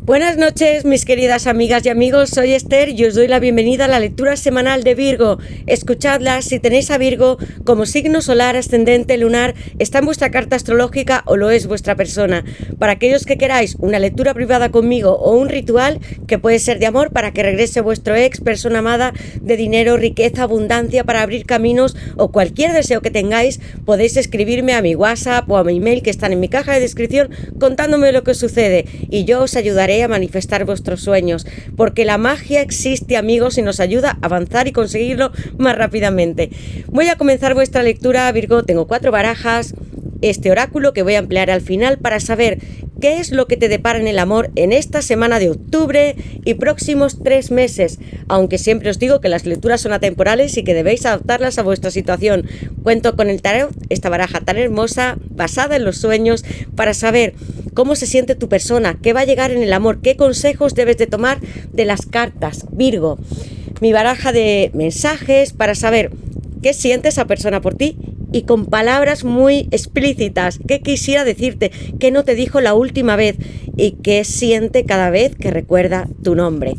Buenas noches, mis queridas amigas y amigos, soy Esther y os doy la bienvenida a la lectura semanal de Virgo. Escuchadla si tenéis a Virgo como signo solar, ascendente, lunar, está en vuestra carta astrológica o lo es vuestra persona. Para aquellos que queráis una lectura privada conmigo o un ritual que puede ser de amor para que regrese vuestro ex, persona amada, de dinero, riqueza, abundancia, para abrir caminos o cualquier deseo que tengáis, podéis escribirme a mi WhatsApp o a mi email que están en mi caja de descripción contándome lo que sucede y yo os ayudaré a manifestar vuestros sueños, porque la magia existe, amigos, y nos ayuda a avanzar y conseguirlo más rápidamente. Voy a comenzar vuestra lectura, Virgo. Tengo 4 barajas, este oráculo que voy a emplear al final para saber qué es lo que te depara en el amor en esta semana de octubre y próximos 3 meses, aunque siempre os digo que las lecturas son atemporales y que debéis adaptarlas a vuestra situación. Cuento con el tarot, esta baraja tan hermosa, basada en los sueños, para saber cómo se siente tu persona, qué va a llegar en el amor, qué consejos debes de tomar de las cartas, Virgo. Mi baraja de mensajes para saber qué siente esa persona por ti y con palabras muy explícitas, qué quisiera decirte, qué no te dijo la última vez y qué siente cada vez que recuerda tu nombre.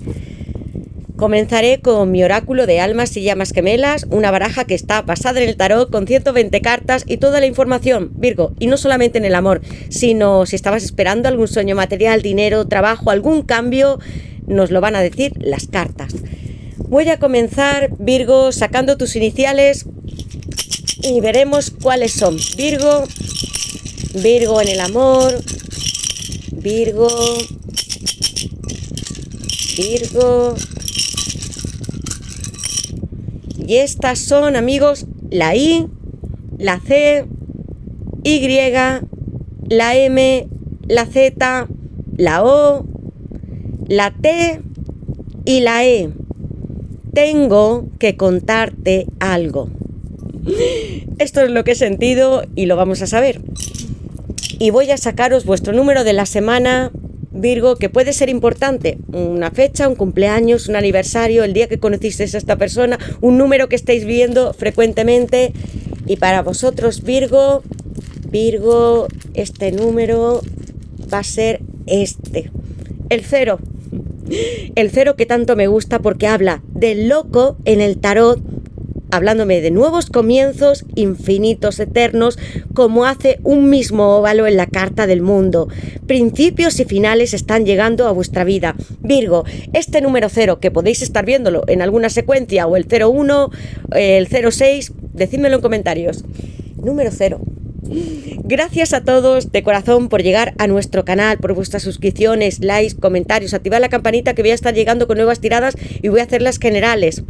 Comenzaré con mi oráculo de almas y llamas gemelas, una baraja que está basada en el tarot con 120 cartas y toda la información, Virgo, y no solamente en el amor, sino si estabas esperando algún sueño material, dinero, trabajo, algún cambio, nos lo van a decir las cartas. Voy a comenzar, Virgo, sacando tus iniciales y veremos cuáles son. Virgo, Virgo en el amor, Virgo, Virgo. Y estas son, amigos, la I, la C, Y, la M, la Z, la O, la T y la E. Tengo que contarte algo. Esto es lo que he sentido y lo vamos a saber. Y voy a sacaros vuestro número de la semana, Virgo, que puede ser importante, una fecha, un cumpleaños, un aniversario, el día que conocisteis a esta persona, un número que estáis viendo frecuentemente. Y para vosotros, Virgo, este número va a ser este, el 0. El 0 que tanto me gusta porque habla del loco en el tarot, hablándome de nuevos comienzos, infinitos, eternos, como hace un mismo óvalo en la carta del mundo. Principios y finales están llegando a vuestra vida. Virgo, este número 0, que podéis estar viéndolo en alguna secuencia, o el 01, el 06, decídmelo en comentarios. Número 0. Gracias a todos de corazón por llegar a nuestro canal, por vuestras suscripciones, likes, comentarios, activad la campanita que voy a estar llegando con nuevas tiradas y voy a hacerlas generales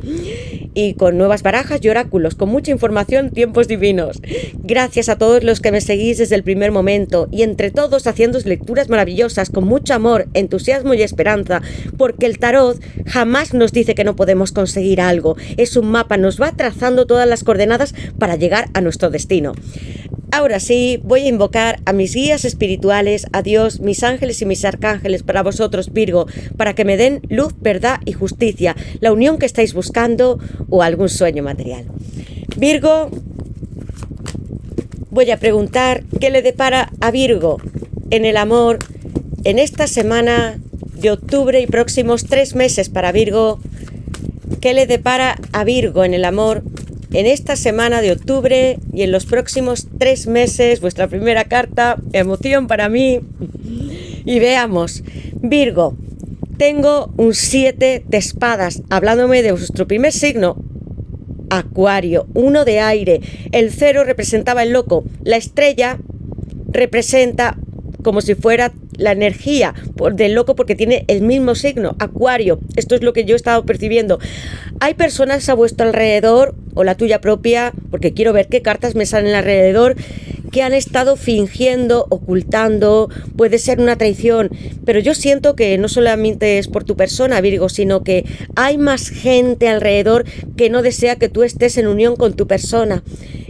y con nuevas barajas y oráculos, con mucha información, tiempos divinos. Gracias a todos los que me seguís desde el primer momento y entre todos haciendo lecturas maravillosas con mucho amor, entusiasmo y esperanza, porque el tarot jamás nos dice que no podemos conseguir algo. Es un mapa, nos va trazando todas las coordenadas para llegar a nuestro destino. Ahora sí, voy a invocar a mis guías espirituales, a Dios, mis ángeles y mis arcángeles para vosotros, Virgo, para que me den luz, verdad y justicia, la unión que estáis buscando o algún sueño material. Virgo, voy a preguntar qué le depara a Virgo en el amor en esta semana de octubre y próximos 3 meses para Virgo. ¿Qué le depara a Virgo en el amor en esta semana de octubre y en los próximos 3 meses? Vuestra primera carta, emoción para mí. Y veamos, Virgo, tengo un 7 de espadas, hablándome de vuestro primer signo, Acuario, 1 de aire. El 0 representaba el loco, la estrella representa como si fuera la energía del loco porque tiene el mismo signo, Acuario. Esto es lo que yo he estado percibiendo. Hay personas a vuestro alrededor o la tuya propia, porque quiero ver qué cartas me salen alrededor, que han estado fingiendo, ocultando, puede ser una traición, pero yo siento que no solamente es por tu persona, Virgo, sino que hay más gente alrededor que no desea que tú estés en unión con tu persona.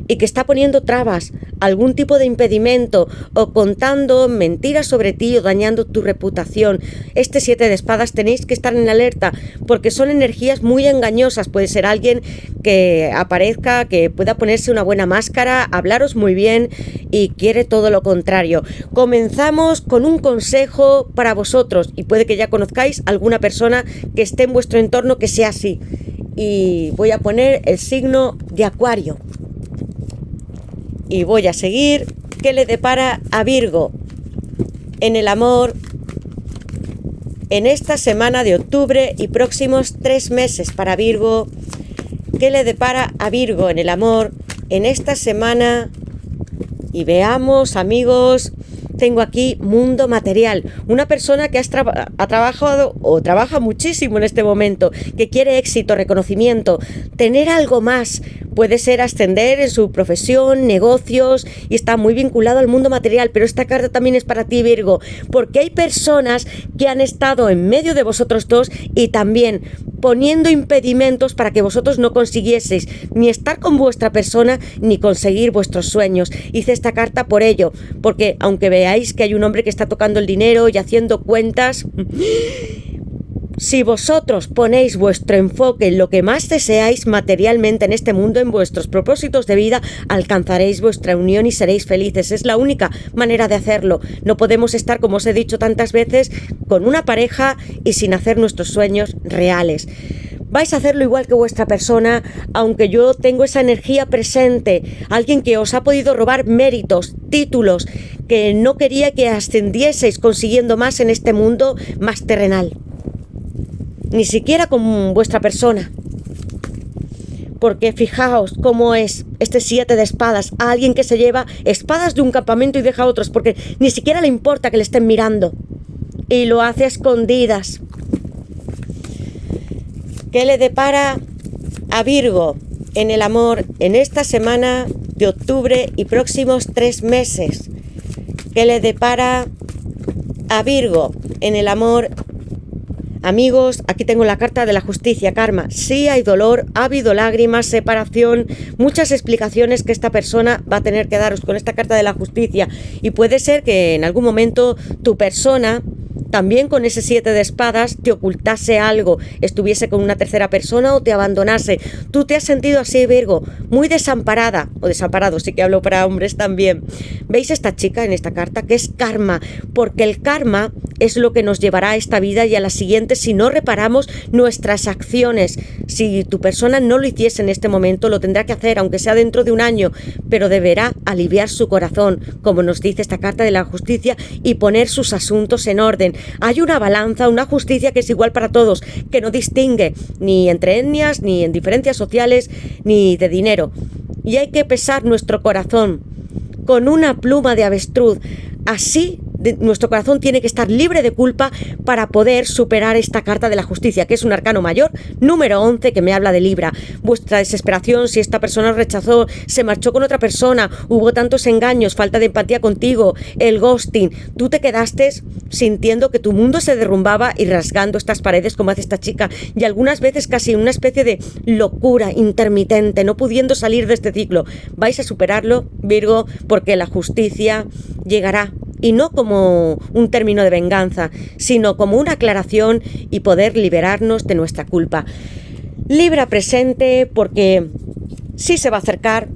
y que está poniendo trabas, algún tipo de impedimento o contando mentiras sobre ti o dañando tu reputación. Este 7 de espadas tenéis que estar en alerta porque son energías muy engañosas. Puede ser alguien que aparezca, que pueda ponerse una buena máscara, hablaros muy bien y quiere todo lo contrario. Comenzamos con un consejo para vosotros y puede que ya conozcáis alguna persona que esté en vuestro entorno que sea así. Y voy a poner el signo de Acuario. Y voy a seguir. ¿Qué le depara a Virgo en el amor en esta semana de octubre y próximos 3 meses para Virgo? ¿Qué le depara a Virgo en el amor en esta semana? Y veamos, amigos, tengo aquí mundo material. Una persona que ha trabajado o trabaja muchísimo en este momento, que quiere éxito, reconocimiento, tener algo más. Puede ser ascender en su profesión, negocios, y está muy vinculado al mundo material. Pero esta carta también es para ti, Virgo, porque hay personas que han estado en medio de vosotros dos y también poniendo impedimentos para que vosotros no consiguieseis ni estar con vuestra persona ni conseguir vuestros sueños. Hice esta carta por ello, porque aunque veáis que hay un hombre que está tocando el dinero y haciendo cuentas, si vosotros ponéis vuestro enfoque en lo que más deseáis materialmente en este mundo, en vuestros propósitos de vida, alcanzaréis vuestra unión y seréis felices. Es la única manera de hacerlo. No podemos estar, como os he dicho tantas veces, con una pareja y sin hacer nuestros sueños reales. Vais a hacerlo igual que vuestra persona, aunque yo tengo esa energía presente. Alguien que os ha podido robar méritos, títulos, que no quería que ascendieseis consiguiendo más en este mundo más terrenal. Ni siquiera con vuestra persona. Porque fijaos cómo es este 7 de espadas. A alguien que se lleva espadas de un campamento y deja a otros, porque ni siquiera le importa que le estén mirando. Y lo hace a escondidas. ¿Qué le depara a Virgo en el amor en esta semana de octubre y próximos 3 meses? ¿Qué le depara a Virgo en el amor? Amigos, aquí tengo la carta de la justicia, karma. Sí hay dolor, ha habido lágrimas, separación, muchas explicaciones que esta persona va a tener que daros con esta carta de la justicia. Y puede ser que en algún momento tu persona, también con ese 7 de espadas, te ocultase algo, estuviese con una tercera persona o te abandonase. Tú te has sentido así, Virgo, muy desamparada, o desamparado, sí que hablo para hombres también. ¿Veis esta chica en esta carta? Que es karma, porque el karma es lo que nos llevará a esta vida y a la siguiente si no reparamos nuestras acciones. Si tu persona no lo hiciese en este momento, lo tendrá que hacer, aunque sea dentro de un año, pero deberá aliviar su corazón, como nos dice esta carta de la justicia, y poner sus asuntos en orden. Hay una balanza, una justicia que es igual para todos, que no distingue ni entre etnias, ni en diferencias sociales, ni de dinero. Y hay que pesar nuestro corazón con una pluma de avestruz. Así nuestro corazón tiene que estar libre de culpa para poder superar esta carta de la justicia, que es un arcano mayor, número 11, que me habla de Libra. Vuestra desesperación, si esta persona os rechazó, se marchó con otra persona, hubo tantos engaños, falta de empatía contigo, el ghosting, tú te quedaste sintiendo que tu mundo se derrumbaba y rasgando estas paredes como hace esta chica, y algunas veces casi una especie de locura intermitente, no pudiendo salir de este ciclo. Vais a superarlo, Virgo, porque la justicia llegará. Y no como un término de venganza, sino como una aclaración y poder liberarnos de nuestra culpa. Libra presente, porque sí se va a acercar.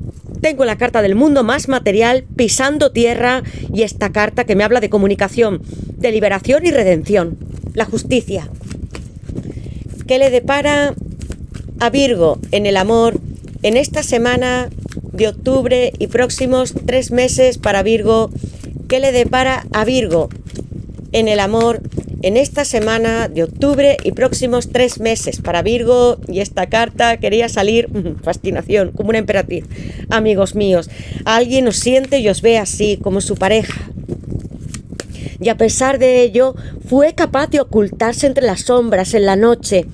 Tengo la carta del mundo más material, pisando tierra, y esta carta que me habla de comunicación, de liberación y redención. La justicia. ¿Qué le depara a Virgo en el amor en esta semana de octubre y próximos 3 meses para Virgo? ¿Qué le depara a Virgo en el amor en esta semana de octubre y próximos 3 meses para Virgo? Y esta carta quería salir, fascinación, como una emperatriz. Amigos míos, alguien os siente y os ve así, como su pareja. Y a pesar de ello, fue capaz de ocultarse entre las sombras en la noche,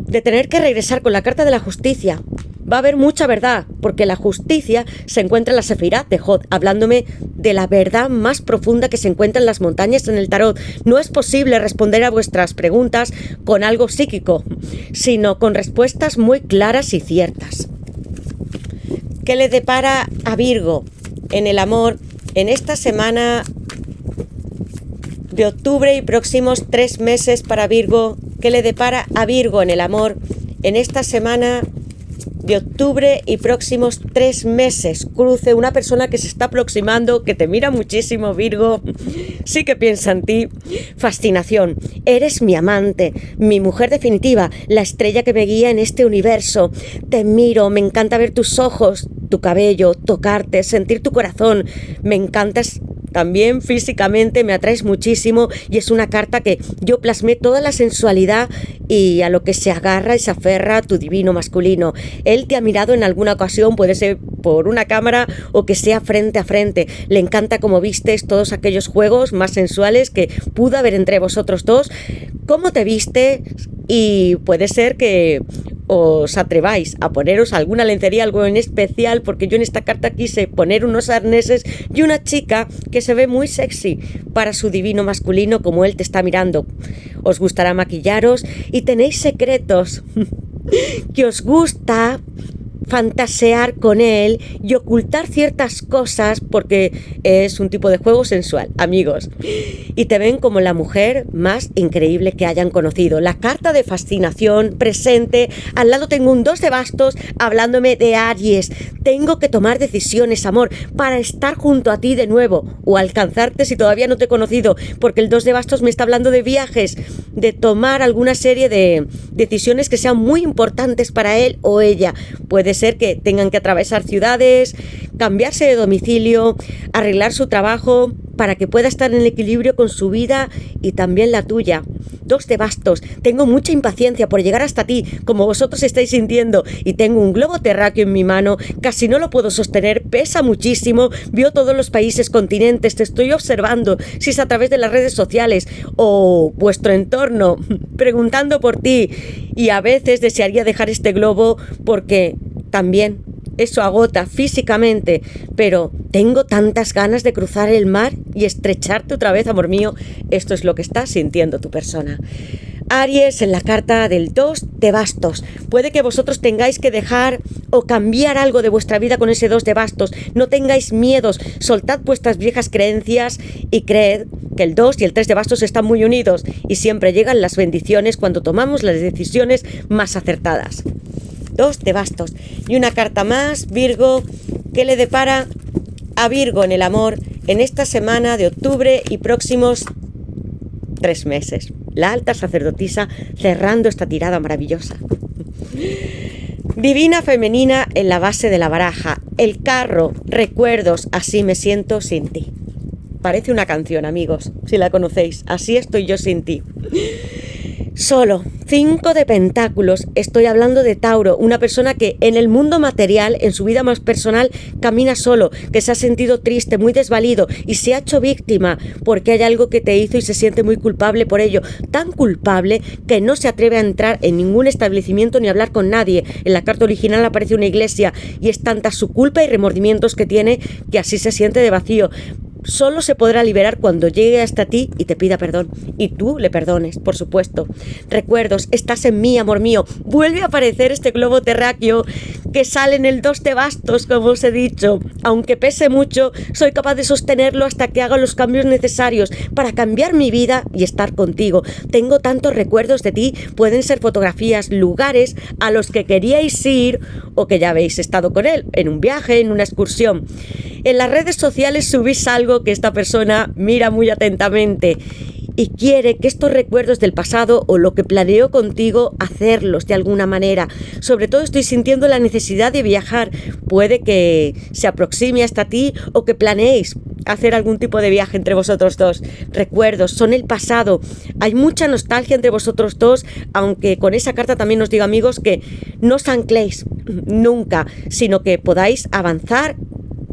de tener que regresar con la carta de la justicia. Va a haber mucha verdad, porque la justicia se encuentra en la Sefirá de Jod, hablándome de la verdad más profunda que se encuentra en las montañas en el tarot. No es posible responder a vuestras preguntas con algo psíquico, sino con respuestas muy claras y ciertas. ¿Qué le depara a Virgo en el amor en esta semana de octubre y próximos 3 meses para Virgo? ¿Qué le depara a Virgo en el amor en esta semana de octubre y próximos 3 meses? Cruce, una persona que se está aproximando, que te mira muchísimo, Virgo, sí que piensa en ti. Fascinación, eres mi amante, mi mujer definitiva, la estrella que me guía en este universo. Te miro, me encanta ver tus ojos, tu cabello, tocarte, sentir tu corazón. Me encantas también físicamente, me atraes muchísimo, y es una carta que yo plasmé toda la sensualidad y a lo que se agarra y se aferra tu divino masculino. Él te ha mirado en alguna ocasión, puede ser por una cámara o que sea frente a frente. Le encanta cómo vistes, todos aquellos juegos más sensuales que pudo haber entre vosotros dos, cómo te viste, y puede ser que os atreváis a poneros alguna lencería, algo en especial, porque yo en esta carta quise poner unos arneses y una chica que se ve muy sexy para su divino masculino, como él te está mirando. Os gustará maquillaros y tenéis secretos que os gusta fantasear con él y ocultar ciertas cosas, porque es un tipo de juego sensual, amigos, y te ven como la mujer más increíble que hayan conocido. La carta de fascinación presente, al lado tengo un 2 de bastos hablándome de Aries. Tengo que tomar decisiones, amor, para estar junto a ti de nuevo o alcanzarte si todavía no te he conocido, porque el 2 de bastos me está hablando de viajes, de tomar alguna serie de decisiones que sean muy importantes para él o ella. Puede ser que tengan que atravesar ciudades, cambiarse de domicilio, arreglar su trabajo para que pueda estar en equilibrio con su vida y también la tuya. 2 de bastos, tengo mucha impaciencia por llegar hasta ti, como vosotros estáis sintiendo, y tengo un globo terráqueo en mi mano, casi no lo puedo sostener, pesa muchísimo, veo todos los países, continentes, te estoy observando, si es a través de las redes sociales o vuestro entorno, preguntando por ti, y a veces desearía dejar este globo porque también eso agota físicamente, pero tengo tantas ganas de cruzar el mar y estrecharte otra vez, amor mío. Esto es lo que está sintiendo tu persona. Aries, en la carta del 2 de bastos. Puede que vosotros tengáis que dejar o cambiar algo de vuestra vida con ese 2 de bastos. No tengáis miedos, soltad vuestras viejas creencias y creed que el 2 y el 3 de bastos están muy unidos y siempre llegan las bendiciones cuando tomamos las decisiones más acertadas. 2 de bastos. Y una carta más, Virgo, que le depara a Virgo en el amor en esta semana de octubre y próximos 3 meses. La alta sacerdotisa cerrando esta tirada maravillosa. Divina femenina en la base de la baraja. El carro, recuerdos, así me siento sin ti. Parece una canción, amigos, si la conocéis. Así estoy yo sin ti. Solo, 5 de pentáculos, estoy hablando de Tauro, una persona que en el mundo material, en su vida más personal, camina solo, que se ha sentido triste, muy desvalido y se ha hecho víctima porque hay algo que te hizo y se siente muy culpable por ello, tan culpable que no se atreve a entrar en ningún establecimiento ni a hablar con nadie. En la carta original aparece una iglesia y es tanta su culpa y remordimientos que tiene que así se siente de vacío. Solo se podrá liberar cuando llegue hasta ti y te pida perdón. Y tú le perdones, por supuesto. Recuerdos, estás en mí, amor mío. Vuelve a aparecer este globo terráqueo que sale en el 2 de bastos, como os he dicho. Aunque pese mucho, soy capaz de sostenerlo hasta que haga los cambios necesarios para cambiar mi vida y estar contigo. Tengo tantos recuerdos de ti. Pueden ser fotografías, lugares a los que queríais ir o que ya habéis estado con él, en un viaje, en una excursión. En las redes sociales subís algo que esta persona mira muy atentamente y quiere que estos recuerdos del pasado o lo que planeó contigo, hacerlos de alguna manera. Sobre todo estoy sintiendo la necesidad de viajar. Puede que se aproxime hasta ti o que planeéis hacer algún tipo de viaje entre vosotros dos. Recuerdos, son el pasado. Hay mucha nostalgia entre vosotros dos, aunque con esa carta también os digo, amigos, que no os ancléis nunca, sino que podáis avanzar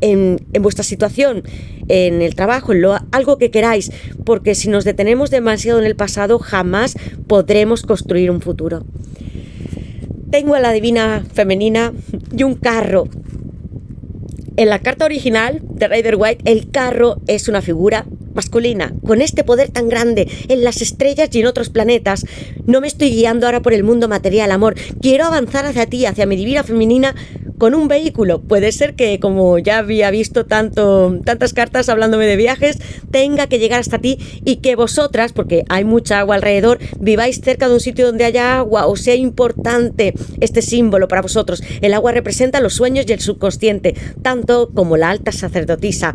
en vuestra situación, en el trabajo, en algo que queráis, porque si nos detenemos demasiado en el pasado jamás podremos construir un futuro. Tengo a la divina femenina y un carro. En la carta original de Rider White, el carro es una figura masculina, con este poder tan grande en las estrellas y en otros planetas. No me estoy guiando ahora por el mundo material, amor. Quiero avanzar hacia ti, hacia mi divina femenina, con un vehículo. Puede ser que, como ya había visto tantas cartas hablándome de viajes, tenga que llegar hasta ti y que vosotras, porque hay mucha agua alrededor, viváis cerca de un sitio donde haya agua, o sea importante este símbolo para vosotros. El agua representa los sueños y el subconsciente, tanto como la alta sacerdotisa.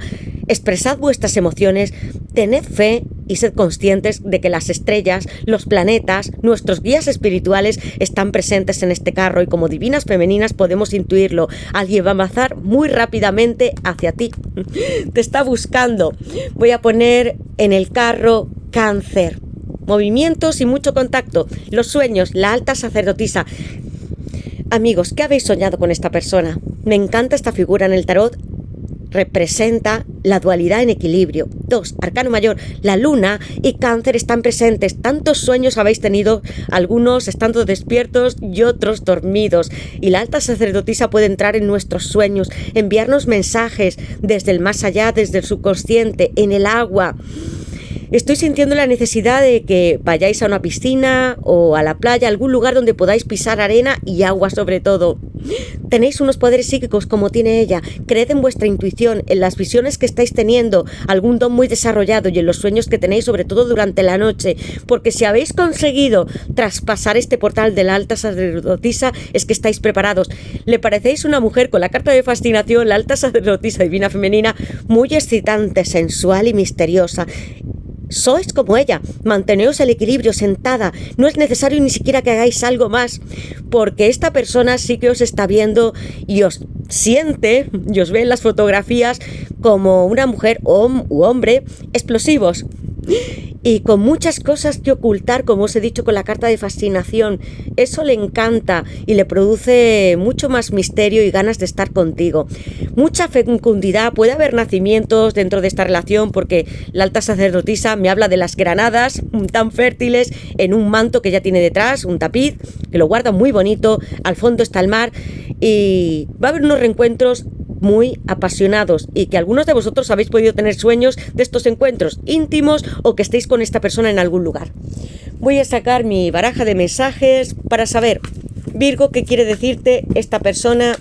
Expresad vuestras emociones, tened fe y sed conscientes de que las estrellas, los planetas, nuestros guías espirituales están presentes en este carro y como divinas femeninas podemos intuirlo. Alguien va a avanzar muy rápidamente hacia ti. Te está buscando. Voy a poner en el carro Cáncer. Movimientos y mucho contacto. Los sueños, la alta sacerdotisa. Amigos, ¿qué habéis soñado con esta persona? Me encanta esta figura en el tarot. Representa la dualidad en equilibrio. 2. Arcano mayor, la luna y Cáncer están presentes. Tantos sueños habéis tenido, algunos estando despiertos y otros dormidos. Y la alta sacerdotisa puede entrar en nuestros sueños, enviarnos mensajes desde el más allá, desde el subconsciente, en el agua. Estoy sintiendo la necesidad de que vayáis a una piscina o a la playa, a algún lugar donde podáis pisar arena y agua sobre todo. Tenéis unos poderes psíquicos como tiene ella. Creed en vuestra intuición, en las visiones que estáis teniendo, algún don muy desarrollado y en los sueños que tenéis, sobre todo durante la noche. Porque si habéis conseguido traspasar este portal de la alta sacerdotisa, es que estáis preparados. Le parecéis una mujer con la carta de fascinación, la alta sacerdotisa divina femenina, muy excitante, sensual y misteriosa. Sois como ella, manteneos el equilibrio sentada, no es necesario ni siquiera que hagáis algo más, porque esta persona sí que os está viendo y os siente, y os ve en las fotografías como una mujer u hombre explosivos y con muchas cosas que ocultar, como os he dicho con la carta de fascinación. Eso le encanta y le produce mucho más misterio y ganas de estar contigo. Mucha fecundidad, puede haber nacimientos dentro de esta relación porque la alta sacerdotisa me habla de las granadas tan fértiles en un manto que ella tiene detrás, un tapiz que lo guarda muy bonito, al fondo está el mar y va a haber unos reencuentros muy apasionados y que algunos de vosotros habéis podido tener sueños de estos encuentros íntimos o que estéis con esta persona en algún lugar. Voy a sacar mi baraja de mensajes para saber, Virgo, qué quiere decirte esta persona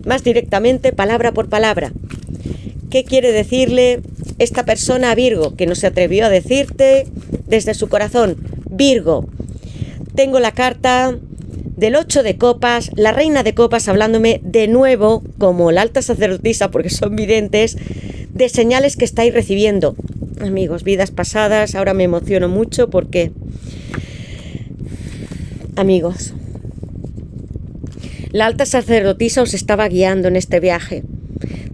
más directamente, palabra por palabra. ¿Qué quiere decirle esta persona a Virgo que no se atrevió a decirte desde su corazón? Virgo, tengo la carta del 8 de copas, la reina de copas hablándome de nuevo, como la alta sacerdotisa, porque son videntes, de señales que estáis recibiendo. Amigos, vidas pasadas, ahora me emociono mucho porque... Amigos, la alta sacerdotisa os estaba guiando en este viaje.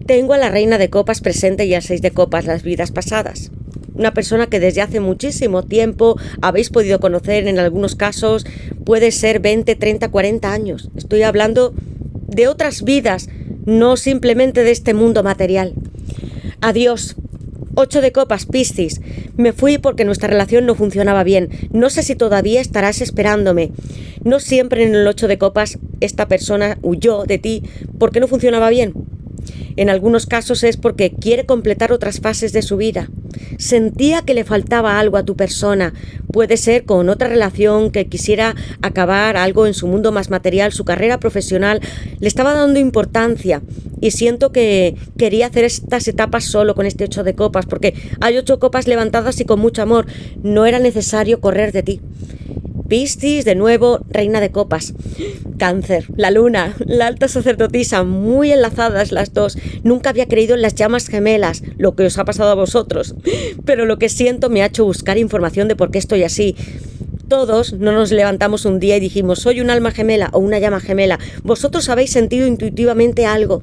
Tengo a la reina de copas presente y al 6 de copas, las vidas pasadas. Una persona que desde hace muchísimo tiempo habéis podido conocer, en algunos casos puede ser 20, 30, 40 años. Estoy hablando de otras vidas, no simplemente de este mundo material. Adiós. 8 de copas, Piscis. Me fui porque nuestra relación no funcionaba bien. No sé si todavía estarás esperándome. No siempre en el 8 de copas esta persona huyó de ti porque no funcionaba bien. En algunos casos es porque quiere completar otras fases de su vida. Sentía que le faltaba algo a tu persona. Puede ser con otra relación, que quisiera acabar algo en su mundo más material, su carrera profesional. Le estaba dando importancia y siento que quería hacer estas etapas solo con este 8 de copas, porque hay 8 copas levantadas y con mucho amor. No era necesario correr de ti. Piscis, de nuevo, reina de copas. Cáncer, la luna, la alta sacerdotisa, muy enlazadas las dos. Nunca había creído en las llamas gemelas, lo que os ha pasado a vosotros. Pero lo que siento me ha hecho buscar información de por qué estoy así. Todos no nos levantamos un día y dijimos, soy un alma gemela o una llama gemela. Vosotros habéis sentido intuitivamente algo.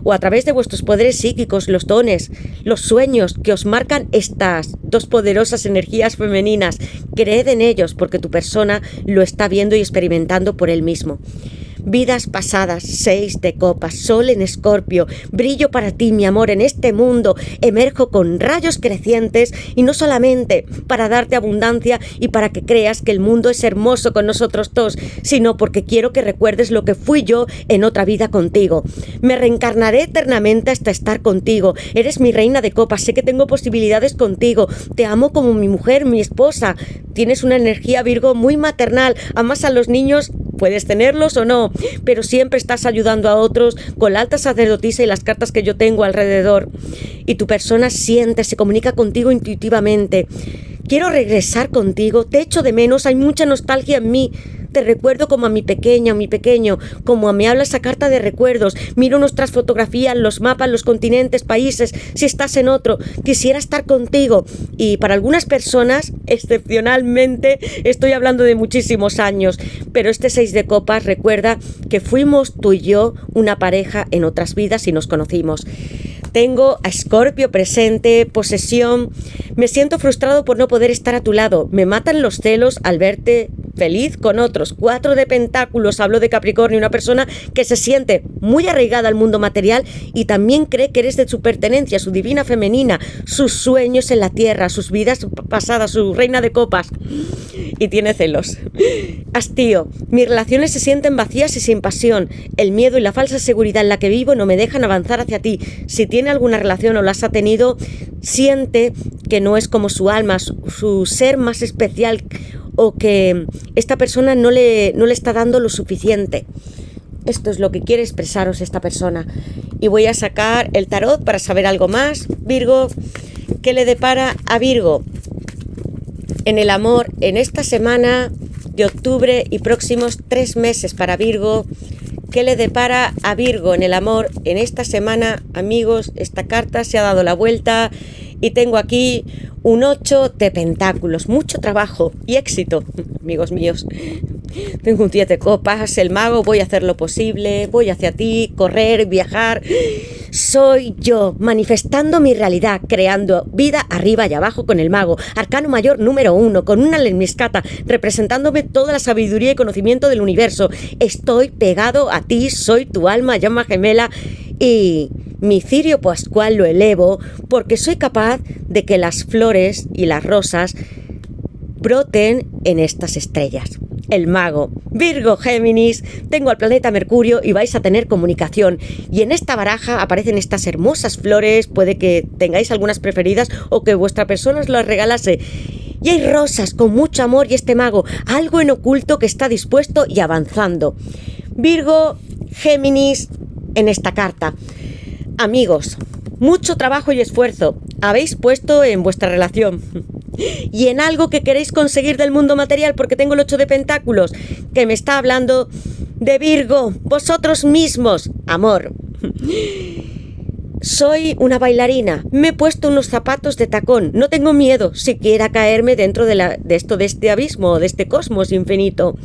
O a través de vuestros poderes psíquicos, los dones, los sueños que os marcan estas dos poderosas energías femeninas. Creed en ellos porque tu persona lo está viendo y experimentando por él mismo. Vidas pasadas, 6 de copas, sol en Escorpio, brillo para ti, mi amor, en este mundo, emerjo con rayos crecientes y no solamente para darte abundancia y para que creas que el mundo es hermoso con nosotros dos, sino porque quiero que recuerdes lo que fui yo en otra vida contigo. Me reencarnaré eternamente hasta estar contigo. Eres mi reina de copas, sé que tengo posibilidades contigo, te amo como mi mujer, mi esposa. Tienes una energía, Virgo, muy maternal, amas a los niños puedes tenerlos o no, pero siempre estás ayudando a otros con la alta sacerdotisa y las cartas que yo tengo alrededor. Y tu persona siente, se comunica contigo intuitivamente. Quiero regresar contigo, te echo de menos, hay mucha nostalgia en mí. Te recuerdo como a mi pequeña, mi pequeño, como me habla esa carta de recuerdos. Miro nuestras fotografías, los mapas, los continentes, países, si estás en otro. Quisiera estar contigo. Y para algunas personas, excepcionalmente, estoy hablando de muchísimos años, pero este 6 de copas recuerda que fuimos tú y yo una pareja en otras vidas y nos conocimos. Tengo a Escorpio presente, posesión. Me siento frustrado por no poder estar a tu lado. Me matan los celos al verte feliz con otros. 4 de pentáculos, hablo de Capricornio, una persona que se siente muy arraigada al mundo material y también cree que eres de su pertenencia, su divina femenina, sus sueños en la tierra, sus vidas pasadas, su reina de copas. Y tiene celos. Hastío. Mis relaciones se sienten vacías y sin pasión. El miedo y la falsa seguridad en la que vivo no me dejan avanzar hacia ti. Si tiene alguna relación o las ha tenido, siente que no es como su alma, su ser más especial, o que esta persona no le está dando lo suficiente. Esto es lo que quiere expresaros esta persona. Y voy a sacar el tarot para saber algo más. Virgo, ¿qué le depara a Virgo en el amor en esta semana de octubre y próximos 3 meses para Virgo? ¿Qué le depara a Virgo en el amor en esta semana? Amigos, esta carta se ha dado la vuelta y tengo aquí un 8 de pentáculos. Mucho trabajo y éxito, amigos míos. Tengo un 10 de copas, el mago, voy a hacer lo posible, voy hacia ti, correr, viajar. Soy yo, manifestando mi realidad, creando vida arriba y abajo con el mago. Arcano mayor número 1, con una lemniscata, representándome toda la sabiduría y conocimiento del universo. Estoy pegado a ti, soy tu alma, llama gemela, y mi cirio pascual lo elevo porque soy capaz de que las flores y las rosas broten en estas estrellas. El mago, Virgo, Géminis, tengo al planeta Mercurio y vais a tener comunicación. Y en esta baraja aparecen estas hermosas flores, puede que tengáis algunas preferidas o que vuestra persona os las regalase. Y hay rosas con mucho amor y este mago, algo en oculto que está dispuesto y avanzando. Virgo, Géminis, en esta carta. Amigos, mucho trabajo y esfuerzo habéis puesto en vuestra relación y en algo que queréis conseguir del mundo material, porque tengo el 8 de pentáculos que me está hablando de Virgo, vosotros mismos, amor. Soy una bailarina, me he puesto unos zapatos de tacón, no tengo miedo siquiera caerme dentro de este abismo, de este cosmos infinito.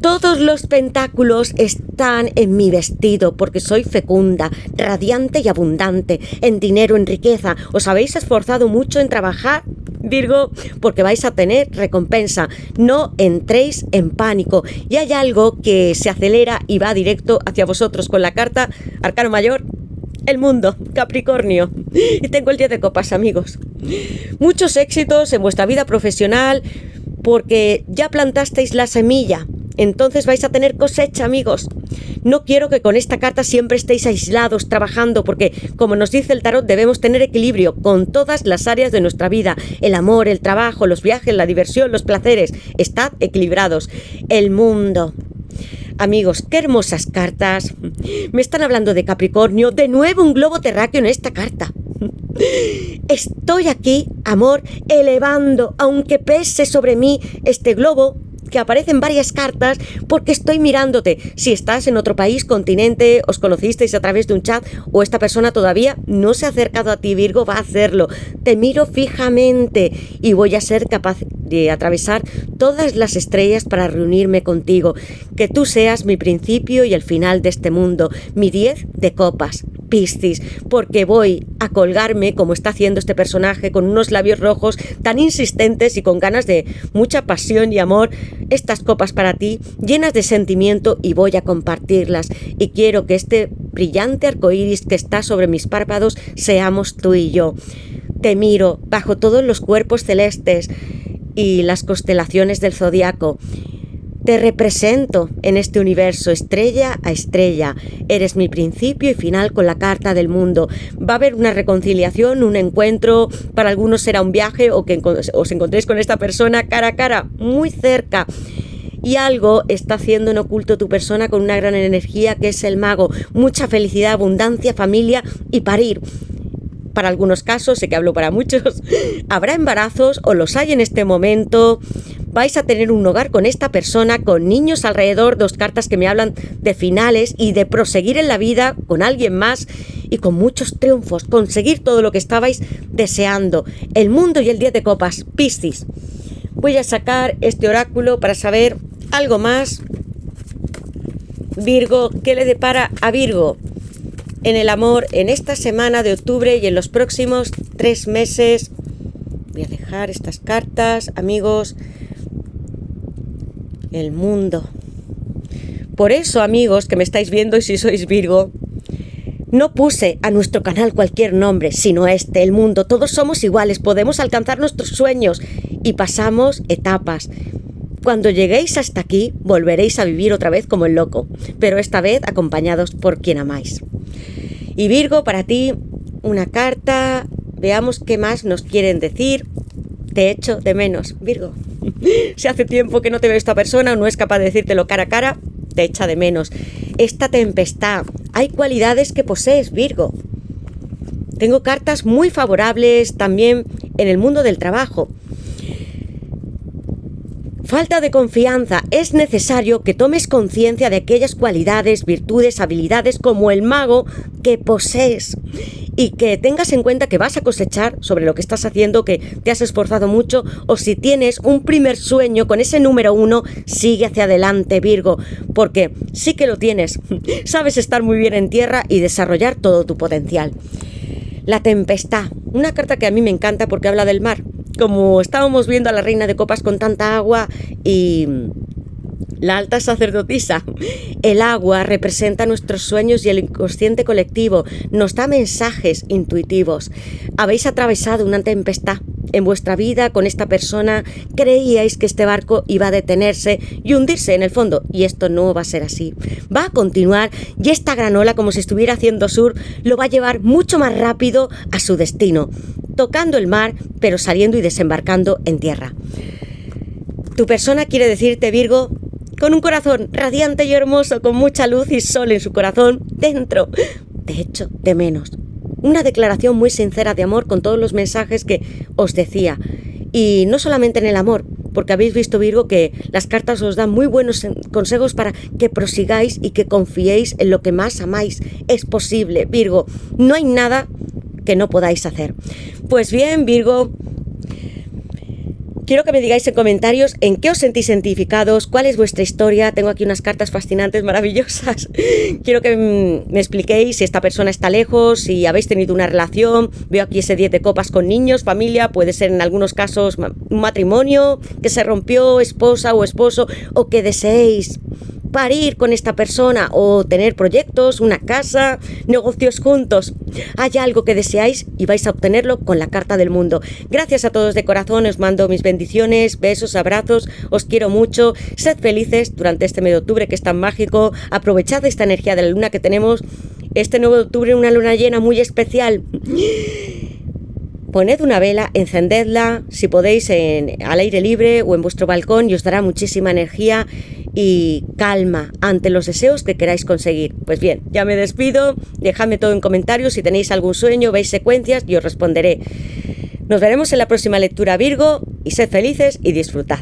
Todos los pentáculos están en mi vestido porque soy fecunda, radiante y abundante, en dinero, en riqueza. Os habéis esforzado mucho en trabajar, Virgo, porque vais a tener recompensa. No entréis en pánico. Y hay algo que se acelera y va directo hacia vosotros con la carta Arcano Mayor, el mundo, Capricornio. Y tengo el 10 de copas, amigos. Muchos éxitos en vuestra vida profesional porque ya plantasteis la semilla. Entonces vais a tener cosecha, amigos. No quiero que con esta carta siempre estéis aislados trabajando, porque, como nos dice el tarot, debemos tener equilibrio con todas las áreas de nuestra vida. El amor, el trabajo, los viajes, la diversión, los placeres. Estad equilibrados. El mundo. Amigos, qué hermosas cartas. Me están hablando de Capricornio. De nuevo un globo terráqueo en esta carta. Estoy aquí, amor, elevando, aunque pese sobre mí este globo, que aparecen varias cartas, porque estoy mirándote. Si estás en otro país, continente, os conocisteis a través de un chat, o esta persona todavía no se ha acercado a ti, Virgo, va a hacerlo. Te miro fijamente y voy a ser capaz de atravesar todas las estrellas para reunirme contigo. Que tú seas mi principio y el final de este mundo, mi 10 de copas, Piscis, porque voy a colgarme, como está haciendo este personaje, con unos labios rojos tan insistentes y con ganas de mucha pasión y amor, estas copas para ti, llenas de sentimiento, y voy a compartirlas. Y quiero que este brillante arcoíris que está sobre mis párpados seamos tú y yo. Te miro bajo todos los cuerpos celestes y las constelaciones del zodiaco. Te represento en este universo, estrella a estrella. Eres mi principio y final con la carta del mundo. Va a haber una reconciliación, un encuentro. Para algunos será un viaje o que os encontréis con esta persona cara a cara, muy cerca. y algo está haciendo en oculto tu persona con una gran energía que es el mago. Mucha felicidad, abundancia, familia y parir. Para algunos casos, sé que hablo para muchos, habrá embarazos o los hay en este momento. Vais a tener un hogar con esta persona, con niños alrededor, 2 cartas que me hablan de finales y de proseguir en la vida con alguien más y con muchos triunfos, conseguir todo lo que estabais deseando. El mundo y el 10 de copas, Piscis. Voy a sacar este oráculo para saber algo más. Virgo, ¿qué le depara a Virgo en el amor en esta semana de octubre y en los próximos 3 meses? Voy a dejar estas cartas, amigos. El mundo. Por eso, amigos que me estáis viendo y si sois Virgo, no puse a nuestro canal cualquier nombre, sino este, el mundo. Todos somos iguales, podemos alcanzar nuestros sueños y pasamos etapas. Cuando lleguéis hasta aquí, volveréis a vivir otra vez como el loco, pero esta vez acompañados por quien amáis. Y Virgo, para ti, una carta. Veamos qué más nos quieren decir. Te echo de menos, Virgo. Si hace tiempo que no te veo esta persona o no es capaz de decírtelo cara a cara, te echa de menos. Esta tempestad. Hay cualidades que posees, Virgo. Tengo cartas muy favorables también en el mundo del trabajo. Falta de confianza. Es necesario que tomes conciencia de aquellas cualidades, virtudes, habilidades como el mago que posees y que tengas en cuenta que vas a cosechar sobre lo que estás haciendo, que te has esforzado mucho, o si tienes un primer sueño con ese número 1, sigue hacia adelante, Virgo, porque sí que lo tienes. Sabes estar muy bien en tierra y desarrollar todo tu potencial. La tempestad, una carta que a mí me encanta porque habla del mar. Como estábamos viendo a la reina de copas con tanta agua y la alta sacerdotisa, el agua representa nuestros sueños y el inconsciente colectivo, nos da mensajes intuitivos. Habéis atravesado una tempestad en vuestra vida con esta persona, creíais que este barco iba a detenerse y hundirse en el fondo, y esto no va a ser así. Va a continuar y esta granola, como si estuviera haciendo surf, lo va a llevar mucho más rápido a su destino, tocando el mar, pero saliendo y desembarcando en tierra. Tu persona quiere decirte, Virgo, con un corazón radiante y hermoso, con mucha luz y sol en su corazón, dentro, te echo de menos. Una declaración muy sincera de amor con todos los mensajes que os decía. Y no solamente en el amor, porque habéis visto, Virgo, que las cartas os dan muy buenos consejos para que prosigáis y que confiéis en lo que más amáis. Es posible, Virgo. No hay nada que no podáis hacer. Pues bien, Virgo, quiero que me digáis en comentarios en qué os sentís identificados, cuál es vuestra historia. Tengo aquí unas cartas fascinantes, maravillosas. Quiero que me expliquéis si esta persona está lejos, si habéis tenido una relación. Veo aquí ese 10 de copas con niños, familia, puede ser en algunos casos un matrimonio que se rompió, esposa o esposo, o que deseéis parir con esta persona o tener proyectos, una casa, negocios juntos. Hay algo que deseáis y vais a obtenerlo con la carta del mundo. Gracias a todos de corazón, os mando mis bendiciones, besos, abrazos, os quiero mucho. Sed felices durante este mes de octubre que es tan mágico. Aprovechad esta energía de la luna que tenemos. Este 9 de octubre, una luna llena muy especial. Poned una vela, encendedla, si podéis, al aire libre o en vuestro balcón, y os dará muchísima energía y calma ante los deseos que queráis conseguir. Pues bien, ya me despido, dejadme todo en comentarios si tenéis algún sueño, veis secuencias y os responderé. Nos veremos en la próxima lectura, Virgo, y sed felices y disfrutad.